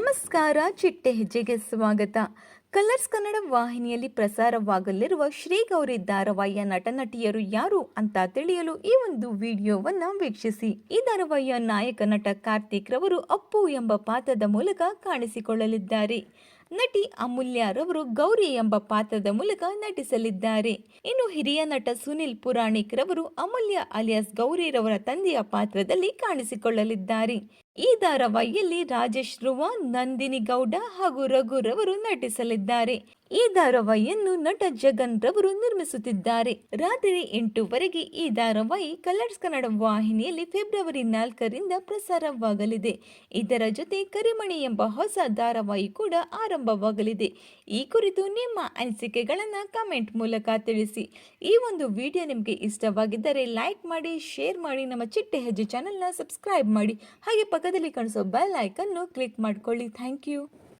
ನಮಸ್ಕಾರ, ಚಿಟ್ಟೆ ಹೆಜ್ಜೆಗೆ ಸ್ವಾಗತ. ಕಲರ್ಸ್ ಕನ್ನಡ ವಾಹಿನಿಯಲ್ಲಿ ಪ್ರಸಾರವಾಗಲಿರುವ ಶ್ರೀ ಗೌರಿ ಧಾರಾವಾಹಿಯ ನಟ ನಟಿಯರು ಯಾರು ಅಂತ ತಿಳಿಯಲು ಈ ಒಂದು ವಿಡಿಯೋವನ್ನ ವೀಕ್ಷಿಸಿ. ಈ ಧಾರಾವಾಹಿಯ ನಾಯಕ ನಟ ಕಾರ್ತಿಕ್ ರವರು ಅಪ್ಪು ಎಂಬ ಪಾತ್ರದ ಮೂಲಕ ಕಾಣಿಸಿಕೊಳ್ಳಲಿದ್ದಾರೆ. ನಟಿ ಅಮೂಲ್ಯ ರವರು ಗೌರಿ ಎಂಬ ಪಾತ್ರದ ಮೂಲಕ ನಟಿಸಲಿದ್ದಾರೆ. ಇನ್ನು ಹಿರಿಯ ನಟ ಸುನಿಲ್ ಪುರಾಣಿಕ್ ರವರು ಅಮೂಲ್ಯ ಅಲಿಯಾಸ್ ಗೌರಿ ರವರ ತಂದೆಯ ಪಾತ್ರದಲ್ಲಿ ಕಾಣಿಸಿಕೊಳ್ಳಲಿದ್ದಾರೆ. ಈ ಧಾರಾವಾಹಿಯಲ್ಲಿ ರಾಜೇಶ್ ಧ್ರುವ, ನಂದಿನಿ ಗೌಡ ಹಾಗೂ ರಘು ರವರು ನಟಿಸಲಿದ್ದಾರೆ. ಈ ಧಾರಾವಾಹಿಯನ್ನು ನಟ ಜಗನ್ ರವರು ನಿರ್ಮಿಸುತ್ತಿದ್ದಾರೆ. ರಾತ್ರಿ 8 ಈ ಧಾರಾವಾಹಿ ಕಲರ್ಸ್ ಕನ್ನಡ ವಾಹಿನಿಯಲ್ಲಿ ಫೆಬ್ರವರಿ 4ರಿಂದ ಪ್ರಸಾರವಾಗಲಿದೆ. ಇದರ ಜೊತೆ ಕರಿಮಣಿ ಎಂಬ ಹೊಸ ಧಾರಾವಾಹಿ ಕೂಡ ಆರಂಭವಾಗಲಿದೆ. ಈ ಕುರಿತು ನಿಮ್ಮ ಅನಿಸಿಕೆಗಳನ್ನು ಕಮೆಂಟ್ ಮೂಲಕ ತಿಳಿಸಿ. ಈ ಒಂದು ವಿಡಿಯೋ ನಿಮಗೆ ಇಷ್ಟವಾಗಿದ್ದರೆ ಲೈಕ್ ಮಾಡಿ, ಶೇರ್ ಮಾಡಿ, ನಮ್ಮ ಚಿಟ್ಟೆ ಹೆಜ್ಜೆ ಚಾನೆಲ್ನ ಸಬ್ಸ್ಕ್ರೈಬ್ ಮಾಡಿ, ಹಾಗೆ ಪಕ್ಕದಲ್ಲಿ ಕಾಣಿಸೋ ಬೆಲ್ ಐಕನ್ನು ಕ್ಲಿಕ್ ಮಾಡಿಕೊಳ್ಳಿ. Thank you.